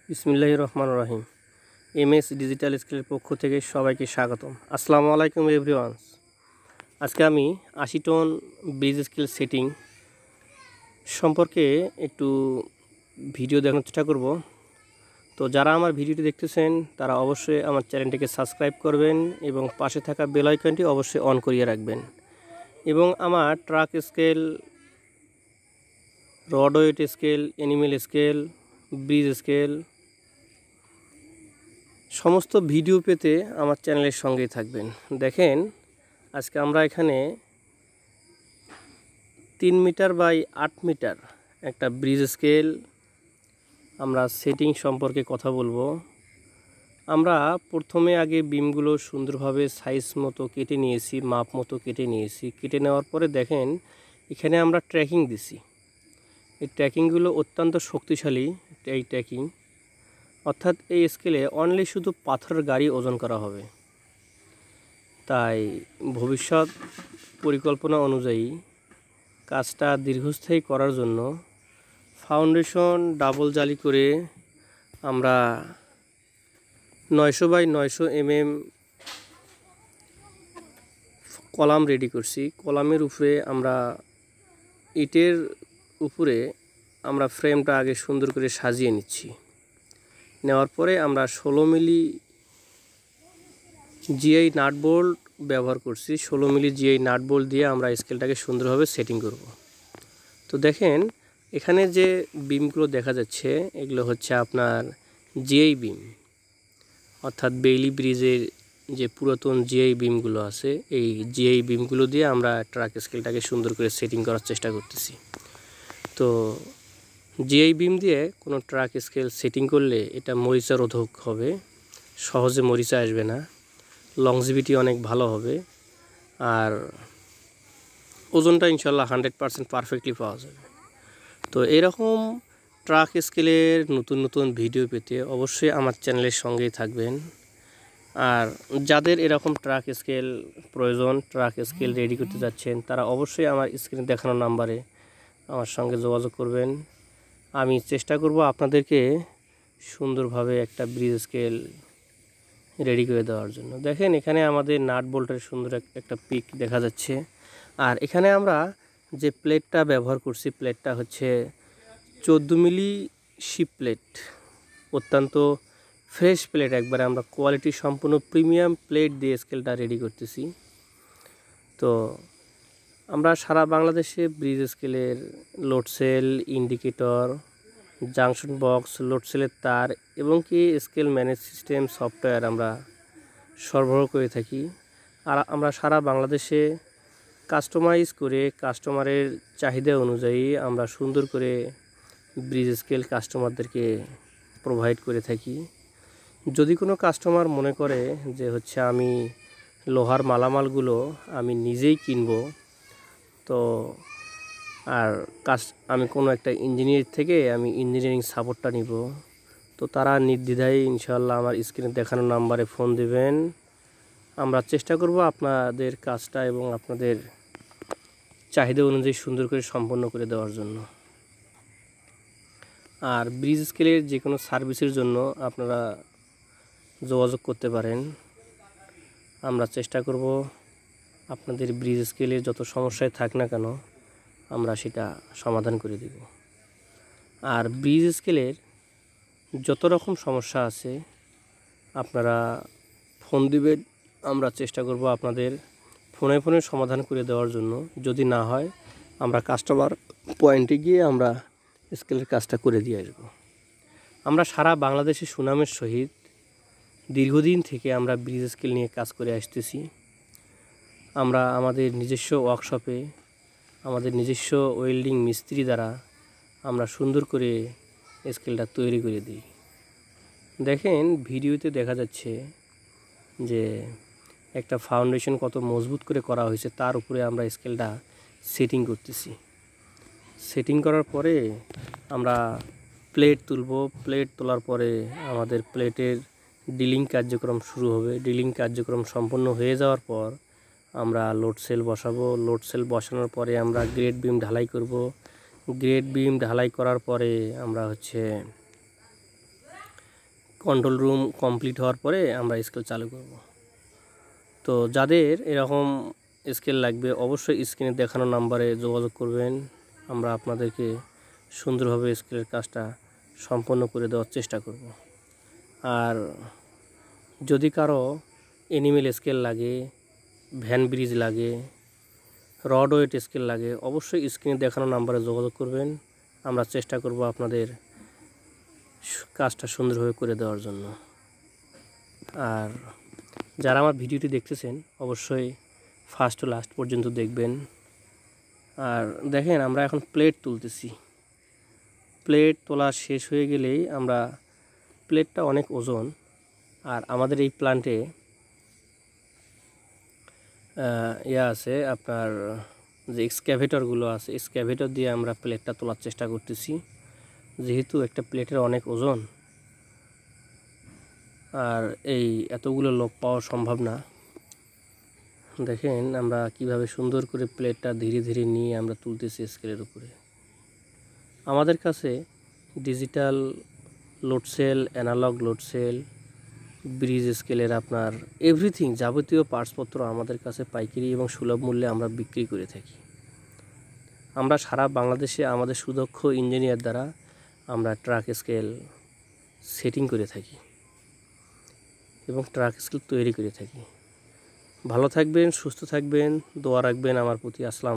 বিসমিল্লাহির রহমানির রহিম। MS digital স্কিলের পক্ষ থেকে সবাইকে স্বাগতম। আসসালামু আলাইকুম এভরিওয়ান। আজকে আমি 80 টন ব্রিজ স্কিল সেটিং সম্পর্কে একটু ভিডিও দেখানোর চেষ্টা করব। তো যারা আমার ভিডিওটি দেখতেছেন তারা অবশ্যই আমার চ্যানেলটিকে সাবস্ক্রাইব করবেন এবং পাশে থাকা বেল আইকনটি অবশ্যই অন করিয়ে রাখবেন। এবং আমার truck scale, rod weight scale, animal scale, bridge scale সমস্ত ভিডিও পেতে আমার চ্যানেলের সঙ্গেই থাকবেন। দেখেন, আজকে আমরা এখানে 3 মিটার বাই 8 মিটার একটা ব্রিজ স্কেল আমরা সেটিং সম্পর্কে কথা বলবো। আমরা প্রথমে আগে বিমগুলো সুন্দরভাবে সাইজ মতো কেটে নিয়েছি, মাপ মতো কেটে নিয়েছি। কেটে নেওয়ার পরে দেখেন এখানে আমরা ট্র্যাকিং দিছি। এই ট্র্যাকিংগুলো অত্যন্ত শক্তিশালী। এই ট্র্যাকিং অর্থাৎ এই স্কেলে অনলি শুধু পাথরের গাড়ি ওজন করা হবে। তাই ভবিষ্যৎ পরিকল্পনা অনুযায়ী কাজটা দীর্ঘস্থায়ী করার জন্য ফাউন্ডেশন ডাবল জালি করে আমরা 900 বাই 900 mm কলাম রেডি করছি। কলামের উপরে আমরা ইটের উপরে আমরা ফ্রেমটা আগে সুন্দর করে সাজিয়ে নিচ্ছি। নেওয়ার পরে আমরা 16 মিলি জিআই নাট বোল্ট ব্যবহার করছি। 16 মিলি জিআই নাট বোল্ট দিয়ে আমরা স্কেলটাকে সুন্দরভাবে সেটিং করব। তো দেখেন এখানে যে বিমগুলো দেখা যাচ্ছে এগুলো হচ্ছে আপনার জিআই বিম, অর্থাৎ বেইলি ব্রিজের যে পুরাতন জিআই বিমগুলো আছে এই জিআই বিমগুলো দিয়ে আমরা ট্রাক স্কেলটাকে সুন্দর করে সেটিং করার চেষ্টা করতেছি। তো জিআই বিম দিয়ে কোনো ট্রাক স্কেল সেটিং করলে এটা মরিচা রোধক হবে, সহজে মরিচা আসবে না, লংজিভিটি অনেক ভালো হবে, আর ওজনটা ইনশাল্লাহ 100% পারফেক্টলি পাওয়া যাবে। তো এরকম ট্রাক স্কেলের নতুন নতুন ভিডিও পেতে অবশ্যই আমার চ্যানেলের সঙ্গেই থাকবেন। আর যাদের এরকম ট্রাক স্কেল প্রয়োজন, ট্রাক স্কেল রেডি করতে যাচ্ছেন, তারা অবশ্যই আমার স্ক্রিনে দেখানো নাম্বারে আমার সঙ্গে যোগাযোগ করবেন। আমি চেষ্টা করব আপনাদেরকে সুন্দরভাবে একটা ব্রিজ স্কেল রেডি করে দেওয়ার জন্য। দেখেন এখানে আমাদের নাট বোল্টের সুন্দর একটা পিক দেখা যাচ্ছে। আর এখানে আমরা যে প্লেটটা ব্যবহার করছি, প্লেটটা হচ্ছে 14 মিলি শিপ প্লেট, অত্যন্ত ফ্রেশ প্লেট। একবারে আমরা কোয়ালিটি সম্পূর্ণ প্রিমিয়াম প্লেট দিয়ে স্কেলটা রেডি করতেছি। তো আমরা সারা বাংলাদেশে ব্রিজ স্কেলের load cell, indicator, junction box, load সেলের তার এবং কি স্কেল ম্যানেজ সিস্টেম সফটওয়্যার আমরা সরবরাহ করে থাকি। আর আমরা সারা বাংলাদেশে কাস্টমাইজ করে কাস্টমারের চাহিদা অনুযায়ী আমরা সুন্দর করে ব্রিজ স্কেল কাস্টমারদেরকে প্রোভাইড করে থাকি। যদি কোনো কাস্টমার মনে করে যে হচ্ছে আমি লোহার মালামালগুলো আমি নিজেই কিনবো, তো আর আমি কোনো একটা ইঞ্জিনিয়ার থেকে আমি ইঞ্জিনিয়ারিং সাপোর্টটা নিব, তো তারা নির্দ্বিধায় ইনশাআল্লাহ আমার স্ক্রিনে দেখানো নাম্বারে ফোন দেবেন। আমরা চেষ্টা করব আপনাদের কাজটা এবং আপনাদের চাহিদা অনুযায়ী সুন্দর করে সম্পন্ন করে দেওয়ার জন্য। আর ব্রিজ স্কেলের যে কোনো সার্ভিসের জন্য আপনারা যোগাযোগ করতে পারেন। আমরা চেষ্টা করব আপনাদের ব্রিজ স্কেলে যত সমস্যায় থাক না কেন আমরা সেটা সমাধান করে দেব। আর ব্রিজ স্কেলের যত রকম সমস্যা আছে আপনারা ফোন দিবেন, আমরা চেষ্টা করব আপনাদের ফোনে ফোনে সমাধান করে দেওয়ার জন্য। যদি না হয় আমরা কাস্টমার পয়েন্টে গিয়ে আমরা স্কেলের কাজটা করে দিয়ে আসব। আমরা সারা বাংলাদেশে সুনামের সহিত দীর্ঘদিন থেকে আমরা ব্রিজ স্কেল নিয়ে কাজ করে আসতেছি। আমরা আমাদের নিজস্ব ওয়ার্কশপে আমাদের নিজস্ব ওয়েল্ডিং মিস্ত্রি দ্বারা আমরা সুন্দর করে স্কেলটা তৈরি করে দিই। দেখেন ভিডিওতে দেখা যাচ্ছে যে একটা ফাউন্ডেশন কত মজবুত করে করা হয়েছে, তার উপরে আমরা স্কেলটা সেটিং করতেছি। সেটিং করার পরে আমরা প্লেট তুলব। প্লেট তোলার পরে আমাদের প্লেটের ড্রিলিং কার্যক্রম শুরু হবে। ড্রিলিং কার্যক্রম সম্পন্ন হয়ে যাওয়ার পর আমরা লোড সেল বসাবো। লোড সেল বসানোর পরে আমরা গ্রেড বিম ঢালাই করব। গ্রেড বিম ঢালাই করার পরে আমরা কন্ট্রোল রুম কমপ্লিট হওয়ার পরে আমরা স্কেল চালু করব। তো যাদের এরকম স্কেল লাগবে অবশ্যই স্ক্রিনে দেখানো নাম্বারে যোগাযোগ করবেন। আমরা আপনাদেরকে সুন্দরভাবে স্কেলের কাজটা সম্পন্ন করে দেওয়ার চেষ্টা করব। আর যদি কারো এনিমেল স্কেল লাগে, ভ্যান ব্রিজ লাগে, রড ওয়েট স্কেল লাগে অবশ্যই স্ক্রিনে দেখানো নাম্বারে যোগাযোগ করবেন। আমরা চেষ্টা করব আপনাদের কাজটা সুন্দরভাবে করে দেওয়ার জন্য। আর যারা আমার ভিডিওটি দেখতেছেন অবশ্যই ফার্স্ট টু লাস্ট পর্যন্ত দেখবেন। আর দেখেন আমরা এখন প্লেট তুলতেছি। প্লেট তোলা শেষ হয়ে গেলেই আমরা, প্লেটটা অনেক ওজন, আর আমাদের এই প্ল্যান্টে আছে আপনার যে এক্সক্যাভেটরগুলো আছে, এক্সক্যাভেটর দিয়ে আমরা প্লেটটা তোলার চেষ্টা করতেছি, যেহেতু একটা প্লেটের অনেক ওজন আর এই এতগুলো লোক পাওয়া সম্ভব না। দেখেন আমরা কিভাবে সুন্দর করে প্লেটটা ধীরে ধীরে নিয়ে আমরা তুলতেছি স্কেলের উপরে। আমাদের কাছে digital load cell, analog load cell, bridge স্কেলের আপনার এভরিথিং যাবতীয় পার্টসপত্র আমাদের কাছে পাইকারি এবং সুলভ মূল্যে আমরা বিক্রি করে থাকি। আমরা সারা বাংলাদেশে আমাদের সুদক্ষ ইঞ্জিনিয়ার দ্বারা আমরা ট্রাক স্কেল সেটিং করে থাকি এবং ট্রাক স্কেল তৈরি করে থাকি। ভালো থাকবেন, সুস্থ থাকবেন, দোয়া রাখবেন আমার প্রতি। আসসালাম।